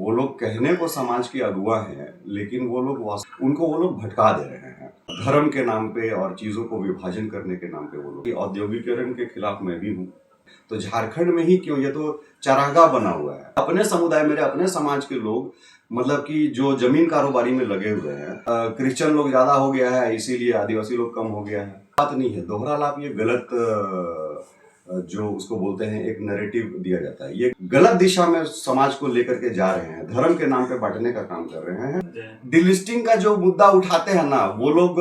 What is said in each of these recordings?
वो लोग कहने को समाज के अगुवा हैं, लेकिन वो लोग वो लोग भटका दे रहे हैं धर्म के नाम पे और चीजों को विभाजन करने के नाम पे। वो लोग औद्योगिकरण के खिलाफ मैं भी हूँ। तो झारखंड में ही क्यों, ये तो चारागाह बना हुआ है। अपने समुदाय, मेरे अपने समाज के लोग मतलब कि जो जमीन कारोबारी में लगे हुए हैं, क्रिश्चियन लोग ज्यादा हो गया है इसीलिए आदिवासी लोग कम हो गया है। बात नहीं है, दोहरा लाभ ये गलत जो उसको बोलते हैं एक नैरेटिव दिया जाता है, ये गलत दिशा में समाज को लेकर के जा रहे हैं, धर्म के नाम पे बांटने का काम कर रहे हैं। डिलिस्टिंग का जो मुद्दा उठाते हैं ना, वो लोग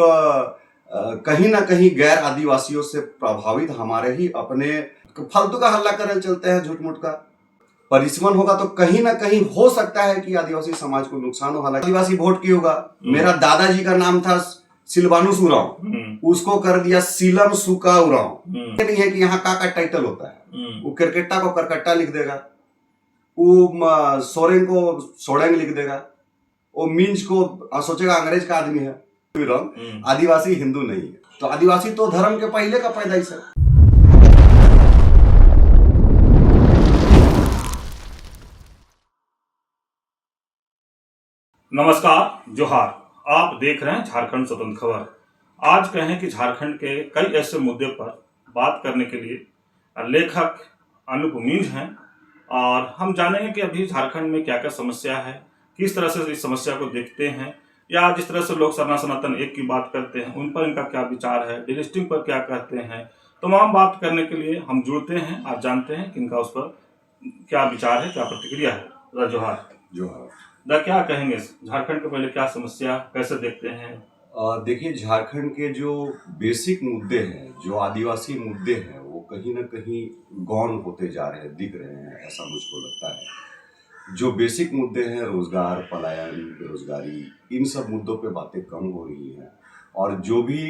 कहीं ना कहीं गैर आदिवासियों से प्रभावित हमारे ही अपने फालतू का हल्ला करने चलते हैं, झूठ मूठ का। परिसीमन होगा तो कहीं ना कहीं हो सकता है कि आदिवासी समाज को नुकसान हो। हालांकि आदिवासी वोट की होगा, मेरा दादाजी का नाम था सिलवानुस उरांव, उसको कर दिया सीलम सुका उरांव। नहीं है कि यहाँ का टाइटल होता है। वो क्रिकेटा को करकट्टा लिख देगा, वो सोरेंग को सोरेंग लिख देगा, वो मिंज को सोचेगा अंग्रेज का आदमी है। आदिवासी हिंदू नहीं है, तो आदिवासी तो धर्म के पहले का पैदाइश है। नमस्कार, जोहार। आप देख रहे हैं झारखंड स्वतंत्र खबर। आज कहें कि झारखंड के कई ऐसे मुद्दे पर बात करने के लिए लेखक अनूप मींज हैं और हम जानेंगे कि अभी झारखंड में क्या क्या समस्या है, किस तरह से इस समस्या को देखते हैं, या जिस तरह से लोग सनातन एक की बात करते हैं उन पर इनका क्या विचार है, डिलिस्टिंग पर क्या कहते हैं। तमाम बात करने के लिए हम जुड़ते हैं, आज जानते हैं कि इनका उस पर क्या विचार है, क्या प्रतिक्रिया है। जोहार। क्या कहेंगे, झारखंड के पहले क्या समस्या, कैसे देखते हैं? देखिए, झारखंड के जो बेसिक मुद्दे हैं, जो आदिवासी मुद्दे हैं, वो कहीं ना कहीं गौण होते जा रहे हैं, दिख रहे हैं, ऐसा मुझको लगता है। जो बेसिक मुद्दे हैं, रोजगार, पलायन, बेरोजगारी, इन सब मुद्दों पे बातें कम हो रही हैं। और जो भी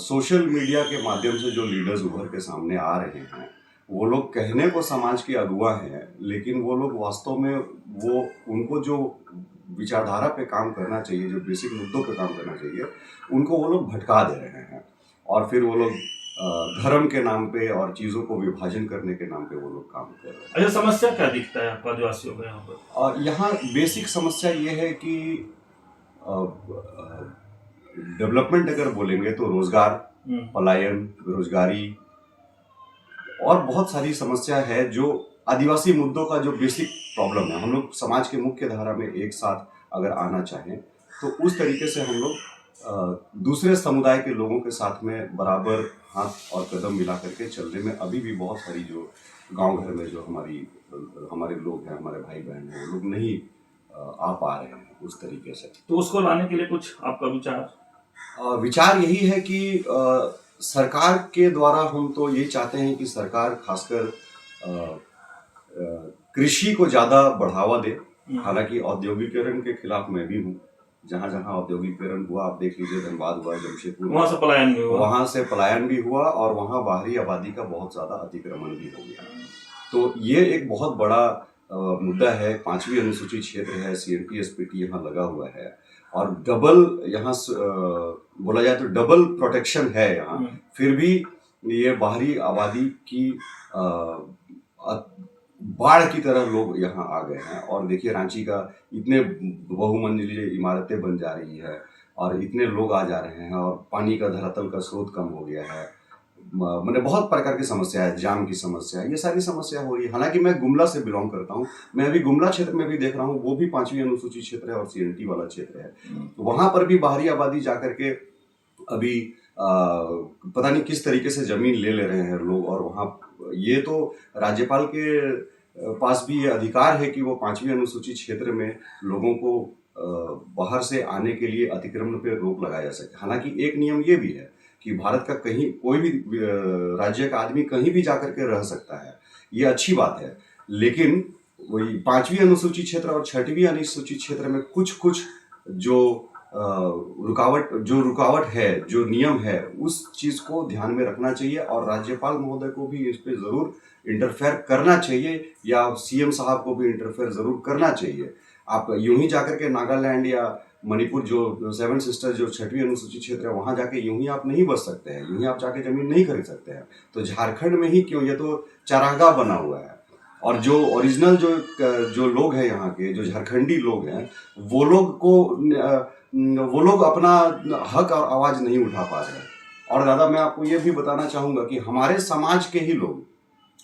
सोशल मीडिया के माध्यम से जो लीडर्स उभर के सामने आ रहे हैं, वो लोग कहने को समाज के अगुवा हैं, लेकिन वो लोग वास्तव में उनको जो विचारधारा पे काम करना चाहिए, जो बेसिक मुद्दों पे काम करना चाहिए, उनको वो लोग भटका दे रहे हैं। और फिर वो लोग धर्म के नाम पे और चीज़ों को विभाजन करने के नाम पे वो लोग काम कर रहे हैं। अच्छा, समस्या क्या दिखता है आपको आदिवासियों में यहाँ पर? और यहाँ बेसिक समस्या ये है कि डेवलपमेंट अगर बोलेंगे तो रोजगार, पलायन, बेरोजगारी और बहुत सारी समस्या है जो आदिवासी मुद्दों का जो बेसिक प्रॉब्लम है। हम लोग समाज के मुख्य धारा में एक साथ अगर आना चाहें तो उस तरीके से हम लोग दूसरे समुदाय के लोगों के साथ में बराबर हाथ और कदम मिला करके चलने में अभी भी बहुत सारी जो गांव घर में जो हमारे लोग हैं, हमारे भाई बहन हैं, वो लोग नहीं आ पा रहे हैं उस तरीके से। तो उसको लाने के लिए कुछ आपका विचार यही है कि सरकार के द्वारा हम तो यही चाहते हैं कि सरकार खासकर कृषि को ज़्यादा बढ़ावा दे। हालांकि औद्योगिकरण के खिलाफ मैं भी हूँ। जहाँ जहाँ औद्योगिकरण हुआ, आप देख लीजिए, धनबाद हुआ, जमशेदपुर, वहाँ से पलायन भी हुआ और वहाँ बाहरी आबादी का बहुत ज़्यादा अतिक्रमण भी हो गया। तो ये एक बहुत बड़ा मुद्दा है। 5वीं अनुसूचित क्षेत्र है, CNT SPT यहाँ लगा हुआ है और डबल यहाँ बोला जाए तो डबल प्रोटेक्शन है यहाँ। फिर भी ये बाहरी आबादी की बाढ़ की तरह लोग यहाँ आ गए हैं। और देखिए, रांची का इतने बहुमंजिली इमारतें बन जा रही है और इतने लोग आ जा रहे हैं और पानी का धरातल का स्रोत कम हो गया है। मैंने बहुत प्रकार की समस्या है, जाम की समस्या है, ये सारी समस्या हो रही है। हालांकि मैं गुमला से बिलोंग करता हूँ, मैं अभी गुमला क्षेत्र में भी देख रहा हूँ, वो भी 5वीं अनुसूचित क्षेत्र है और CNT वाला क्षेत्र है। तो वहाँ पर भी बाहरी आबादी जाकर के अभी पता नहीं किस तरीके से जमीन ले रहे हैं लोग। और वहाँ ये तो राज्यपाल के पास भी ये अधिकार है कि वो 5वीं अनुसूचित क्षेत्र में लोगों को बाहर से आने के लिए अतिक्रमण पे रोक लगाया जा सके। हालांकि एक नियम ये भी है कि भारत का कहीं कोई भी राज्य का आदमी कहीं भी जाकर के रह सकता है, ये अच्छी बात है। लेकिन वही 5वीं अनुसूचित क्षेत्र और 6वीं अनुसूचित क्षेत्र में कुछ जो रुकावट है, जो नियम है, उस चीज को ध्यान में रखना चाहिए और राज्यपाल महोदय को भी इस पे जरूर इंटरफेयर करना चाहिए या CM साहब को भी इंटरफेयर जरूर करना चाहिए। आप यूं ही जाकर के नागालैंड या मणिपुर जो 7 सिस्टर जो 6वीं अनुसूचित क्षेत्र है, वहां जाके यूं ही आप नहीं बस सकते हैं, यूं ही आप जाके जमीन नहीं खरीद सकते हैं। तो झारखंड में ही क्यों, ये तो चारागाह बना हुआ है और जो ओरिजिनल जो लोग हैं यहाँ के, जो झारखंडी लोग हैं, वो लोग अपना हक और आवाज नहीं उठा पा रहे हैं। और दादा मैं आपको ये भी बताना चाहूंगा कि हमारे समाज के ही लोग,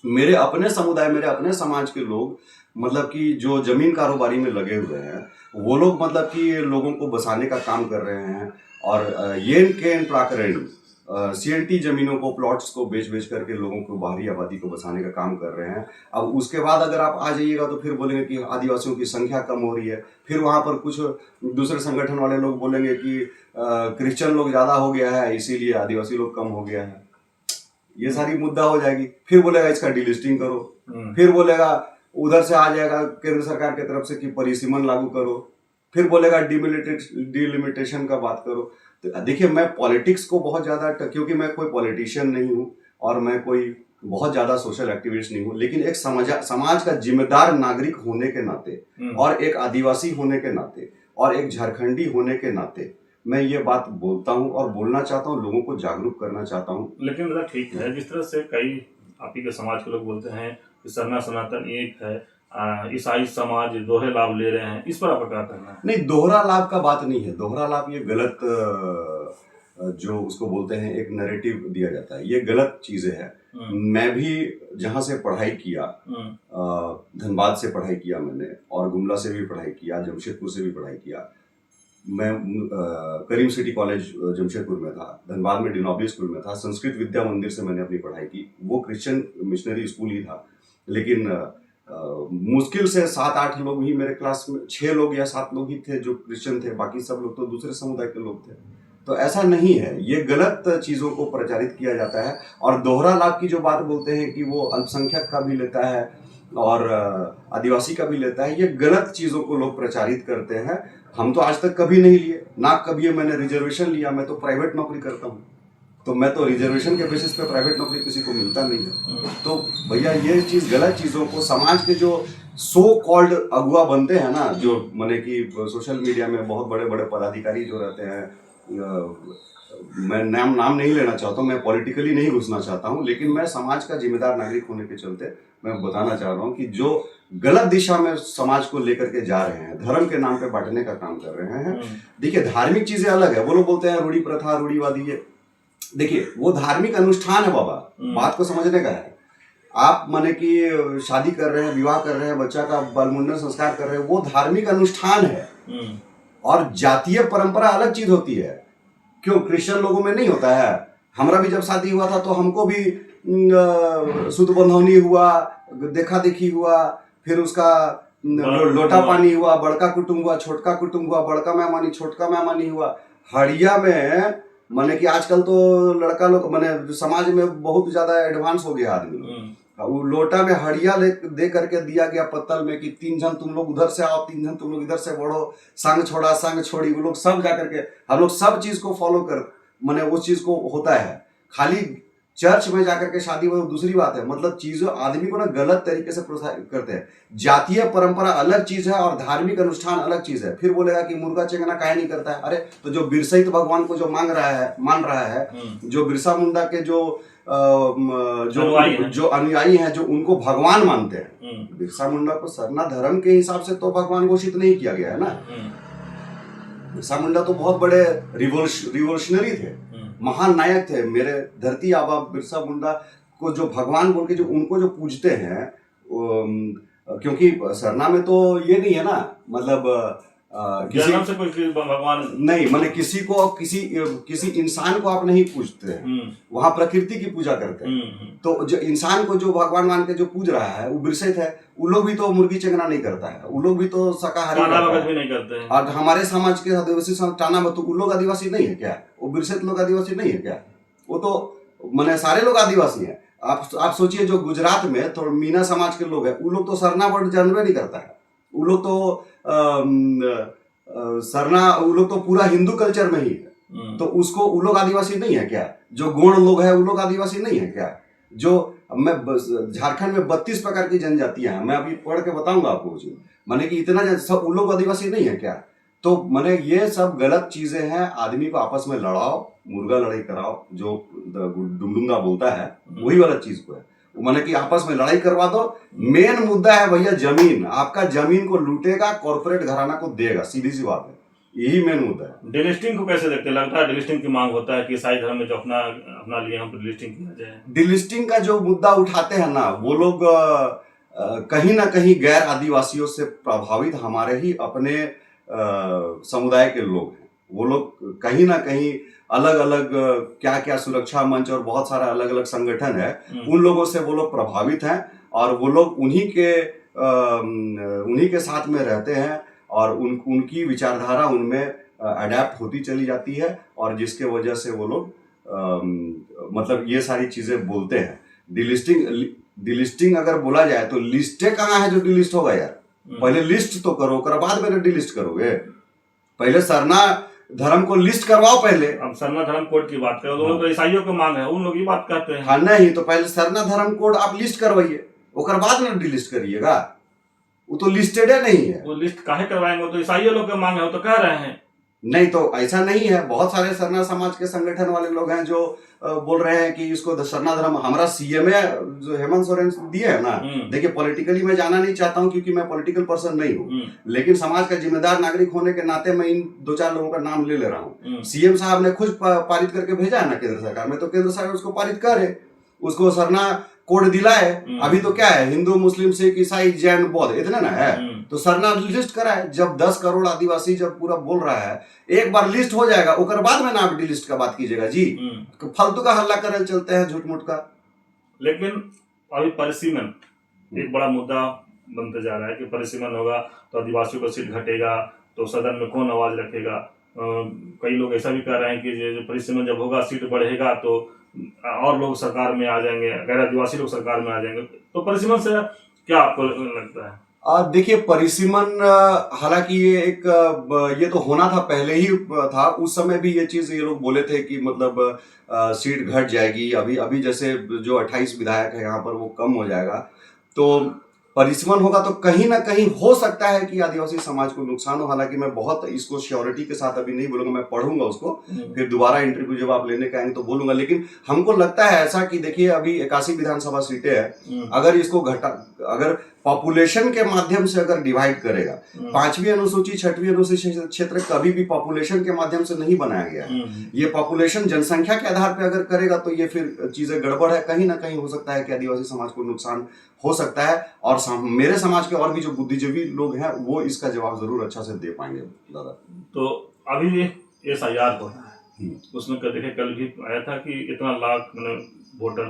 मेरे अपने समुदाय, मेरे अपने समाज के लोग, मतलब कि जो जमीन कारोबारी में लगे हुए हैं, वो लोग मतलब कि लोगों को बसाने का काम कर रहे हैं। और येन केन प्राकरण सीएनटी जमीनों को, प्लॉट्स को बेच बेच करके लोगों को, बाहरी आबादी को बसाने का काम कर रहे हैं। अब उसके बाद अगर आप आ जाइएगा तो फिर बोलेंगे कि आदिवासियों की संख्या कम हो रही है। फिर वहाँ पर कुछ दूसरे संगठन वाले लोग बोलेंगे कि क्रिश्चियन लोग ज़्यादा हो गया है, इसीलिए आदिवासी लोग कम हो गया है। ये सारी मुद्दा हो जाएगी। फिर बोलेगा इसका डिलिस्टिंग करो, फिर बोलेगा उधर से आ जाएगा केंद्र सरकार की तरफ से कि परिसीमन लागू करो, फिर बोलेगा डिलिमिटेशन का बात करो। तो देखिए, मैं पॉलिटिक्स को बहुत ज़्यादा, क्योंकि मैं कोई पॉलिटिशियन नहीं हूँ और मैं कोई बहुत ज़्यादा सोशल एक्टिविस्ट नहीं हूँ, लेकिन एक समाज का जिम्मेदार नागरिक होने के नाते, और एक आदिवासी होने के नाते, और एक झारखंडी होने के नाते मैं ये बात बोलता हूँ और बोलना चाहता हूँ, लोगों को जागरूक करना चाहता हूँ। लेकिन मतलब ठीक है, जिस तरह से कई आप ही के समाज के लोग बोलते हैं कि सरना सनातन एक है, ईसाई समाज दोहरे लाभ ले रहे हैं, इस पर आपका क्या कहना है? नहीं, दोहरा लाभ का बात नहीं है। दोहरा लाभ ये गलत, जो उसको बोलते हैं एक नैरेटिव दिया जाता है, ये गलत चीजें है। मैं भी जहाँ से पढ़ाई किया, धनबाद से पढ़ाई किया मैंने, और गुमला से भी पढ़ाई किया, जमशेदपुर से भी पढ़ाई किया। मैं करीम सिटी कॉलेज जमशेदपुर में था, धनबाद में डिनोबली स्कूल में था, संस्कृत विद्या मंदिर से मैंने अपनी पढ़ाई की। वो क्रिश्चियन मिशनरी स्कूल ही था, लेकिन मुश्किल से 7-8 लोग ही मेरे क्लास में, 6 लोग या 7 लोग ही थे जो क्रिश्चियन थे, बाकी सब लोग तो दूसरे समुदाय के लोग थे। तो ऐसा नहीं है, ये गलत चीज़ों को प्रचारित किया जाता है। और दोहरा लाभ की जो बात बोलते हैं कि वो अल्पसंख्यक का भी लेता है और आदिवासी का भी लेता है, ये गलत चीज़ों को लोग प्रचारित करते हैं। हम तो आज तक कभी नहीं लिए, ना कभी मैंने रिजर्वेशन लिया। मैं तो प्राइवेट नौकरी करता हूँ, तो मैं तो रिजर्वेशन के बेसिस पे प्राइवेट नौकरी किसी को मिलता नहीं है। तो भैया ये चीज़, गलत चीज़ों को, समाज के जो सो कॉल्ड अगुआ बनते हैं ना, जो माने कि सोशल मीडिया में बहुत बड़े बड़े पदाधिकारी जो रहते हैं, मैं नाम नहीं लेना चाहता हूँ, मैं पॉलिटिकली नहीं घुसना चाहता हूँ, लेकिन मैं समाज का जिम्मेदार नागरिक होने के चलते मैं बताना चाह रहा हूँ कि जो गलत दिशा में समाज को लेकर के जा रहे हैं, धर्म के नाम पे बांटने का काम कर रहे हैं। देखिए, धार्मिक चीजें अलग है। वो लोग बोलते हैं रूढ़ी प्रथा, रूढ़ीवादी। ये देखिए, वो धार्मिक अनुष्ठान है बाबा, बात को समझने का है। आप माने कि शादी कर रहे हैं, विवाह कर रहे हैं, बच्चा का बालमुंडन संस्कार कर रहे हैं, वो धार्मिक अनुष्ठान है। और जातीय परंपरा अलग चीज होती है। क्यों क्रिश्चियन लोगों में नहीं होता है? हमारा भी जब शादी हुआ था तो हमको भी सुत बंधौनी हुआ, देखा देखी हुआ, फिर उसका लोटा पानी हुआ, बड़का कुटुंब हुआ, छोटका कुटुंब हुआ, बड़का मेहमानी, छोटका मेहमानी हुआ। हड़िया में माने कि आजकल तो लड़का लोग माने समाज में बहुत ज्यादा एडवांस हो गया आदमी। वो लोटा में हड़िया दे करके दिया गया पत्तल में कि 3 जन तुम लोग उधर से आओ, 3 जन तुम लोग इधर से बढ़ो, संग छोड़ा संग छोड़ी। वो लोग सब जा करके, हम लोग सब चीज को फॉलो कर, माने उस चीज को होता है। खाली चर्च में जाकर के शादी वो दूसरी बात है। मतलब चीजों, आदमी को ना गलत तरीके से प्रोत्साहित करते हैं। जातीय परंपरा अलग चीज है और धार्मिक अनुष्ठान अलग चीज है। फिर बोलेगा कि मुर्गा चेंगना काहे नहीं करता है। अरे तो जो बिरसहित भगवान को जो मान रहा है, जो बिरसा मुंडा के जो अनुयायी हैं, जो उनको भगवान मानते हैं, बिरसा मुंडा को सरना धर्म के हिसाब से तो भगवान घोषित नहीं किया गया है ना। बिरसा मुंडा तो बहुत बड़े रिवोल्यूशनरी थे, महान नायक थे। मेरे धरती आबा बिरसा मुंडा को जो भगवान बोल के जो उनको जो पूजते हैं, क्योंकि सरना में तो ये नहीं है ना, मतलब किसी से कोई भगवान नहीं, माने किसी इंसान को आप नहीं पूजते हैं, वहां प्रकृति की पूजा करते हैं। तो जो इंसान को जो भगवान मान के जो पूज रहा है वो बिरसित है। वो लोग भी तो मुर्गी चंगना नहीं करता है, वो लोग भी तो शाकाहारी भी नहीं करते हैं। और हमारे समाज के आदिवासी टाना बतू, वो लोग आदिवासी नहीं है क्या? वो बिरसित लोग आदिवासी नहीं है क्या? वो तो माने सारे लोग आदिवासी हैं। आप सोचिए, जो गुजरात में थोड़ा मीना समाज के लोग हैं, वो लोग तो सरना वर्ड जानवे नहीं करता है। वो लोग तो सरना, वो लोग तो पूरा हिंदू कल्चर में ही है। तो उसको वो लोग आदिवासी नहीं है क्या? जो गोंड लोग हैं वो लोग आदिवासी नहीं है क्या? जो मैं झारखंड में 32 प्रकार की जनजातियां हैं, मैं अभी पढ़ के बताऊंगा आपको। माने कि इतना सब वो लोग आदिवासी नहीं है क्या? तो माने ये सब गलत चीजें हैं। आदमी को आपस में लड़ाओ, मुर्गा लड़ाई कराओ, जो डुमडुंगा बोलता है वही वाला चीज को है। माने कि आपस में लड़ाई करवा दो। मेन मुद्दा है भैया जमीन, आपका जमीन को लूटेगा, कॉर्पोरेट घराना को देगा, सीधी सी बात है, यही मेन मुद्दा है। डिलिस्टिंग को कैसे देखते हैं? लगता है डिलिस्टिंग की मांग होता है कि ईसाई धर्म में जो अपना अपना लिए हम डिलिस्टिंग किया जाए। डिलिस्टिंग का जो मुद्दा उठाते हैं ना वो लोग कहीं ना कहीं गैर आदिवासियों से प्रभावित हमारे ही अपने समुदाय के लोग हैं। वो लोग कहीं ना कहीं अलग अलग क्या क्या सुरक्षा मंच और बहुत सारा अलग अलग संगठन है, उन लोगों से वो लोग प्रभावित हैं और वो लोग उन्हीं के साथ में रहते हैं और उनकी विचारधारा उनमें अडेप्ट होती चली जाती है और जिसके वजह से वो लोग मतलब ये सारी चीजें बोलते हैं। डिलिस्टिंग अगर बोला जाए तो लिस्टे कहाँ है जो डिलिस्ट होगा यार? पहले लिस्ट तो करो, उसके बाद में डिलिस्ट करोगे। पहले सरना धर्म को लिस्ट करवाओ पहले। अब सरना धर्म कोड की बात करें तो ईसाइयों की मांग है, उन लोग ये बात कहते हैं। हाँ नहीं, तो पहले सरना धर्म कोड आप लिस्ट करवाइए, उसके बाद में डिलिस्ट करिएगा। वो तो लिस्टेड नहीं है। वो लिस्ट काहे करवाएंगे? तो ईसाइयों लोग की मांग है, वो तो कह रहे हैं। नहीं तो ऐसा नहीं है, बहुत सारे सरना समाज के संगठन वाले लोग हैं जो बोल रहे हैं कि इसको सरना धर्म, हमारा सीएमए जो हेमंत सोरेन दिए है ना, देखिए पॉलिटिकली मैं जाना नहीं चाहता हूं क्योंकि मैं पॉलिटिकल पर्सन नहीं हूं, लेकिन समाज का जिम्मेदार नागरिक होने के नाते मैं इन 2-4 लोगों का नाम ले रहा हूं। सीएम साहब ने खुद पारित करके भेजा है ना केंद्र सरकार में, तो केंद्र सरकार उसको पारित करे, उसको सरना कोड दिलाए। अभी तो क्या है, हिंदू मुस्लिम सिख ईसाई जैन बौद्ध इतने ना है, तो सरना लिस्ट कराए। जब 10 करोड़ आदिवासी जब पूरा बोल रहा है, एक बार लिस्ट हो जाएगा, उसके बाद में ना आप डिलिस्ट का बात कीजिएगा जी। फालतू का हल्ला करने चलते हैं झूठ मूठ का। लेकिन अभी परिसीमन एक बड़ा मुद्दा बनते जा रहा है कि परिसीमन होगा तो आदिवासियों का सीट घटेगा, तो सदन में कौन आवाज रखेगा। कई लोग ऐसा भी कह रहे हैं कि जो परिसीमन जब होगा, सीट बढ़ेगा तो और लोग सरकार में आ जाएंगे, गैर आदिवासी लोग सरकार में आ जाएंगे। तो परिसीमन से क्या आपको लगता है? देखिए परिसीमन, हालांकि ये तो होना था, पहले ही था। उस समय भी ये चीज ये लोग बोले थे कि मतलब सीट घट जाएगी। अभी जैसे जो 28 विधायक है यहाँ पर वो कम हो जाएगा, तो परिसीमन होगा तो कहीं ना कहीं हो सकता है कि आदिवासी समाज को नुकसान हो। हालांकि मैं बहुत इसको श्योरिटी के साथ अभी नहीं बोलूंगा, मैं पढ़ूंगा उसको, फिर दोबारा इंटरव्यू जब आप लेने के आएंगे तो बोलूंगा। लेकिन हमको लगता है ऐसा कि देखिए अभी 81 विधानसभा सीटें हैं, अगर इसको अगर पॉपुलेशन के माध्यम से अगर डिवाइड करेगा, 5वीं अनुसूची 6वीं अनुसूची क्षेत्र कभी भी पॉपुलेशन के माध्यम से नहीं बनाया गया है। ये पॉपुलेशन जनसंख्या के आधार पर अगर करेगा तो ये फिर चीजें गड़बड़ है। कहीं ना कहीं हो सकता है कि आदिवासी समाज को नुकसान हो सकता है, और मेरे समाज के और भी जो बुद्धिजीवी लोग हैं वो इसका जवाब जरूर अच्छा से दे पाएंगे दादा। तो अभी SIR हो रहा है, उसमें देखे कल भी आया था कि इतना लाख वोटर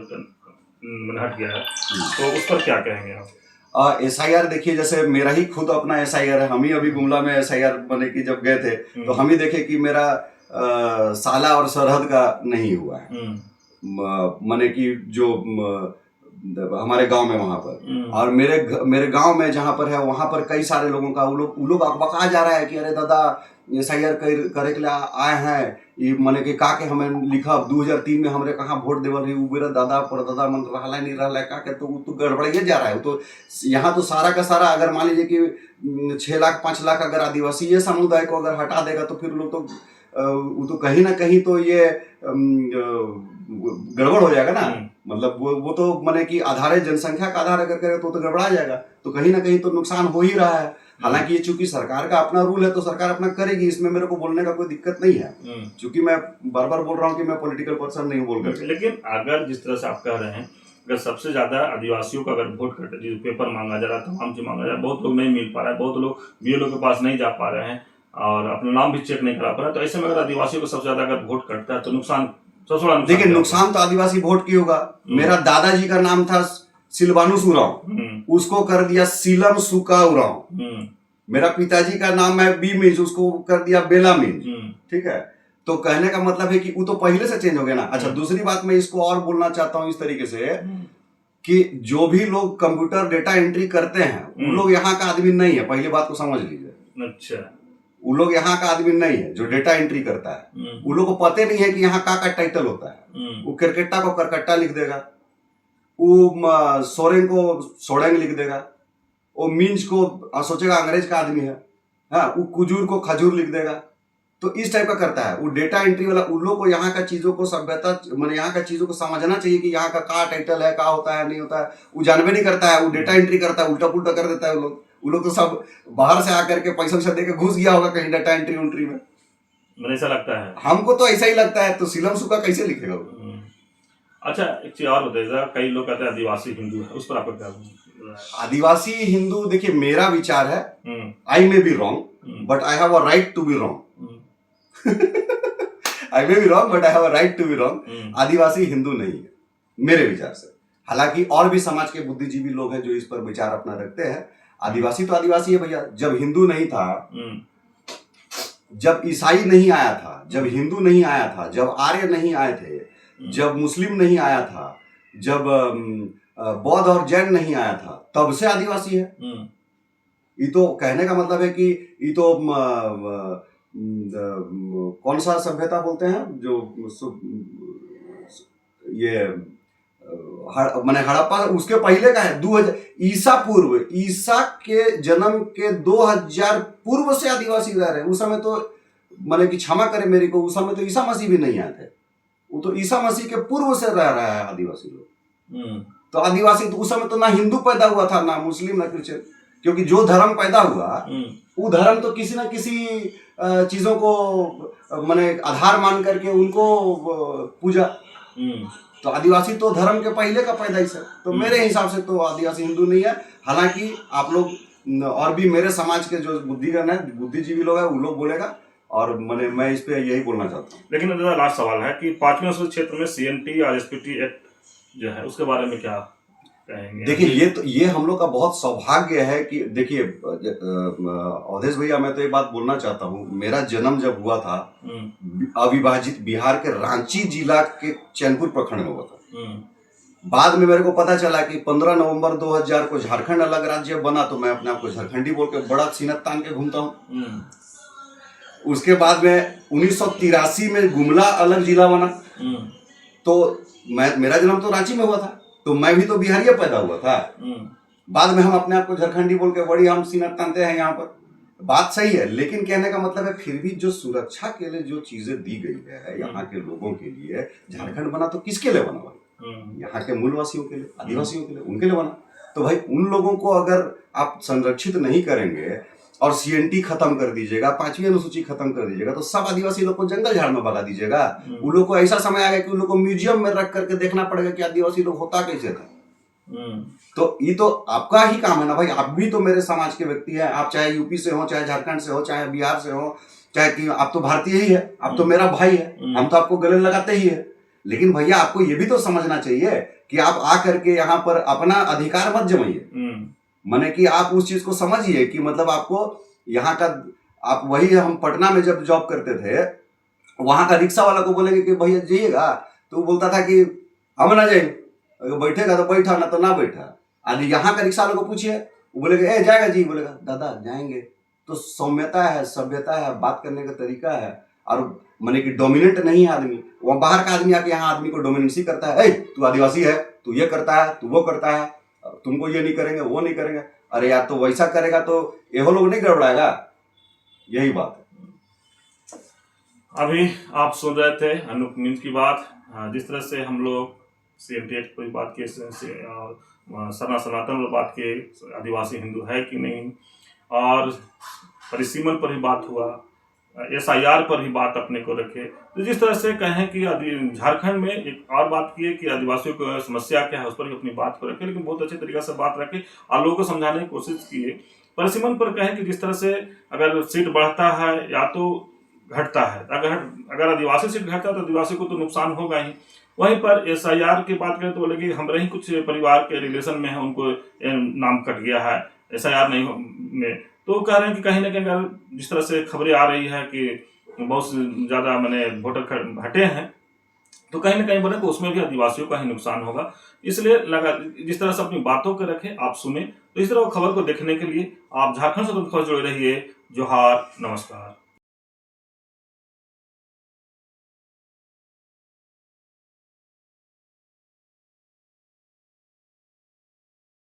हट गया है, तो उस पर क्या कहेंगे आप? SIR देखिए, जैसे मेरा ही खुद अपना SIR है। हम ही अभी गुमला में SIR बने की जब गए थे तो हम ही देखे कि मेरा साला और सरहद का नहीं हुआ है। माने कि जो हमारे गांव में वहां पर, और मेरे गांव में जहां पर है वहां पर कई सारे लोगों का वो लोग बका जा रहा है कि अरे दादा SIR करे के लिए आए हैं, ये माने कि का के हमें लिखा 2003 में हमरे कहाँ वोट देवल रही, मेरा दादा परदादा मन रहा नहीं रहा का के, तो गड़बड़ाइए जा रहा है। तो यहाँ तो सारा का सारा अगर मान लीजिए कि 6 लाख 5 लाख अगर आदिवासी ये समुदाय को अगर हटा देगा तो फिर लोग तो वो तो कहीं ना कहीं तो ये गड़बड़ हो जाएगा ना। मतलब वो तो माने कि आधार जनसंख्या का आधार अगर करे तो गड़बड़ा जाएगा, तो कहीं ना कहीं तो नुकसान हो ही रहा है। हालांकि ये चूंकि सरकार का अपना रूल है तो सरकार अपना करेगी, इसमें मेरे को बोलने का कोई दिक्कत नहीं है, क्योंकि मैं बार बार बोल रहा हूँ कि मैं पॉलिटिकल पर्सन नहीं बोल कर। लेकिन अगर जिस तरह से आप कह रहे हैं, अगर सबसे ज्यादा आदिवासियों का अगर वोट कटे, जो पेपर मांगा जा रहा है, तमाम चीज मांगा जा रहा है, बहुत लोग नहीं मिल पा रहा है, बहुत लोग BLO के पास नहीं जा पा रहे हैं और अपना नाम भी चेक नहीं करा पा रहे हैं, तो ऐसे में अगर आदिवासियों को सबसे ज्यादा अगर वोट कटता है तो नुकसान सबसे बड़ा। देखिए नुकसान तो आदिवासी वोट की होगा। मेरा दादाजी का नाम था सिलवानुस उरांव, उसको कर दिया सीलम सुका उरांव। मेरा पिताजी का नाम है बी मिंज, उसको कर दिया बेला मिंज। ठीक है, तो कहने का मतलब है कि वो तो पहले से चेंज हो गया ना। अच्छा, दूसरी बात मैं इसको और बोलना चाहता हूं इस तरीके से कि जो भी लोग कंप्यूटर डेटा एंट्री करते हैं वो लोग यहाँ का आदमी नहीं है, पहली बात को समझ लीजिए। अच्छा, वो लोग यहाँ का आदमी नहीं है जो डेटा एंट्री करता है। वो लोग को पता नहीं है कि यहाँ का टाइटल होता है। वो क्रिकेटा को करकट्टा लिख देगा, वो सोरेंग को सोरेंग लिख देगा, वो मिंज को सोचेगा अंग्रेज का आदमी है, हाँ, वो कुजूर को खजूर लिख देगा। तो इस टाइप का करता है वो डेटा एंट्री वाला। उन लोग को यहाँ का चीजों को सभ्यता मैंने यहाँ का चीजों को समझना चाहिए कि यहाँ का टाइटल है, का होता है नहीं होता है, वो जानवे नहीं करता है। वो डेटा एंट्री करता है, उल्टा पुल्टा कर देता है वो लोग तो सब बाहर से आकर के पैसा वैसा दे के घुस गया होगा कहीं डेटा एंट्री उंट्री में। मुझे ऐसा लगता है, हमको तो ऐसा ही लगता है। तो सीलम सुका कैसे लिखेगा वो? अच्छा, एक चीज और बताइएगा, कई लोग कहते हैं आदिवासी हिंदू है, उस पर आपका क्या? आदिवासी हिंदू, देखिए मेरा विचार है, I may be wrong but I have a right to be wrong. I may be wrong but I have a right to be wrong. आदिवासी हिंदू नहीं है मेरे विचार से। हालांकि और भी समाज के बुद्धिजीवी लोग हैं जो इस पर विचार अपना रखते हैं। आदिवासी तो आदिवासी है भैया। जब हिंदू नहीं था, जब ईसाई नहीं आया था, जब हिंदू नहीं आया था, जब आर्य नहीं आए थे, जब मुस्लिम नहीं आया था, जब बौद्ध और जैन नहीं आया था, तब से आदिवासी है। ये तो कहने का मतलब है कि ये तो कौन सा सभ्यता बोलते हैं जो ये माने हड़प्पा, उसके पहले का है 2000 ईसा पूर्व, ईसा के जन्म के 2000 पूर्व से आदिवासी रह रहे हैं। उस समय तो माने कि क्षमा करे मेरे को, उस समय तो ईसा मसीह भी नहीं आए थे। वो तो ईसा मसीह के पूर्व से रह रहा है आदिवासी लोग। तो आदिवासी तो उस समय तो ना हिंदू पैदा हुआ था, ना मुस्लिम, ना क्रिश्चियन। क्योंकि जो धर्म पैदा हुआ वो धर्म तो किसी ना किसी चीजों को माने आधार मान करके उनको पूजा। तो आदिवासी तो धर्म के पहले का पैदाइश है। तो मेरे हिसाब से तो आदिवासी हिंदू नहीं है। हालांकि आप लोग और भी मेरे समाज के जो बुद्धिगण है, बुद्धिजीवी लोग है, वो लोग बोलेगा और मैं इस पे यही बोलना चाहता हूँ। लेकिन मेरा लास्ट सवाल है कि 5वें अनुसूचित क्षेत्र में CNT और SPT एक्ट जो है उसके बारे में क्या कहेंगे? देखिए ये हम लोग का बहुत सौभाग्य है कि देखिए अवधेश भैया, मैं तो एक बात बोलना चाहता हूँ। मेरा जन्म जब हुआ था अविभाजित बिहार के रांची जिला के चैनपुर प्रखंड में हुआ था। बाद में मेरे को पता चला कि 15 नवंबर 2000 को झारखंड अलग राज्य बना, तो मैं अपने आप को झारखंडी बोल के बड़ा सीनत तान के घूमता हूँ। उसके बाद में 1983 में गुमला अलग जिला बना। तो मेरा जन्म तो रांची में हुआ था, तो मैं भी तो बिहारिया पैदा हुआ था। बाद में हम अपने आप को झारखंडी बोल के बड़ी हम सीनत तानते हैं यहाँ पर। बात सही है, लेकिन कहने का मतलब है फिर भी जो सुरक्षा के लिए जो चीजें दी गई है यहाँ के लोगों के लिए, झारखंड बना तो किसके लिए बना भाई? यहाँ के मूलवासियों के लिए, आदिवासियों के लिए, उनके लिए बना। तो भाई उन लोगों को अगर आप संरक्षित नहीं करेंगे और CNT खत्म कर दीजिएगा, 5वीं अनुसूची खत्म कर दीजिएगा, तो सब आदिवासी लोग को जंगल झाड़ में भगा दीजिएगा। उन लोग को ऐसा समय आएगा कि उन लोग को म्यूजियम में रख करके देखना पड़ेगा कि आदिवासी लोग होता कैसे था। तो ये तो आपका ही काम है ना भाई। आप भी तो मेरे समाज के व्यक्ति हैं। आप चाहे यूपी से हो, चाहे झारखंड से हो, चाहे बिहार से हो, चाहे कि आप तो भारतीय ही है, आप तो मेरा भाई है, हम तो आपको गले लगाते ही है। लेकिन भैया आपको ये भी तो समझना चाहिए कि आप आ करके यहाँ पर अपना अधिकार मत जमाइए। माने कि आप उस चीज को समझिए कि मतलब आपको यहाँ का, आप वही, हम पटना में जब जॉब करते थे, वहां का रिक्शा वाला को बोलेंगे कि भैया जाइएगा, तो वो बोलता था कि हम ना जाए, अगर बैठेगा तो बैठा, ना तो ना बैठा। आज यहाँ का रिक्शा वाले को पूछिए, वो बोलेगा ए जाएगा जी, बोलेगा दादा जाएंगे। तो सौम्यता है, सभ्यता है, बात करने का तरीका है। और माने कि डोमिनेंट नहीं है आदमी। वहाँ बाहर का आदमी आके यहाँ आदमी को डोमिनेंसी करता है, तू आदिवासी है, तू ये करता है, तू वो करता है, तुमको ये नहीं करेंगे, वो नहीं करेंगे। अरे यार, तो वैसा करेगा तो ये लोग नहीं गड़बड़ाएगा। यही बात है। अभी आप सुन रहे थे अनूप मींज की बात। जिस तरह से हम लोग CNT एक्ट पर बात किए और सनातन बात किए, आदिवासी हिंदू है कि नहीं, और परिसीमन पर ही बात हुआ, SIR पर ही बात अपने को रखे। तो जिस तरह से कहें कि झारखंड में एक और बात की है कि आदिवासियों को समस्या क्या है, उस पर भी अपनी बात को रखे, लेकिन बहुत अच्छे तरीके से बात रखे और लोगों को समझाने की कोशिश किए। परिसीमन पर कहें कि जिस तरह से अगर सीट बढ़ता है या तो घटता है, अगर आदिवासी सीट घटता है तो आदिवासी को तो नुकसान होगा ही। वहीं पर SIR की बात करें तो बोले कि हमारे ही कुछ परिवार के रिलेशन में है, उनको नाम कट गया है SIR नहीं में। तो कह रहे हैं कि कहीं ना कहीं अगर जिस तरह से खबरें आ रही है कि बहुत ज़्यादा मैंने वोटर हटे हैं, तो कहीं ना कहीं बोले तो उसमें भी आदिवासियों का ही नुकसान होगा। इसलिए लगा जिस तरह से अपनी बातों को रखें, आप सुने। तो इस तरह खबर को देखने के लिए आप झारखंड स्वतंत्र खबर जुड़े रहिए। जोहार, नमस्कार।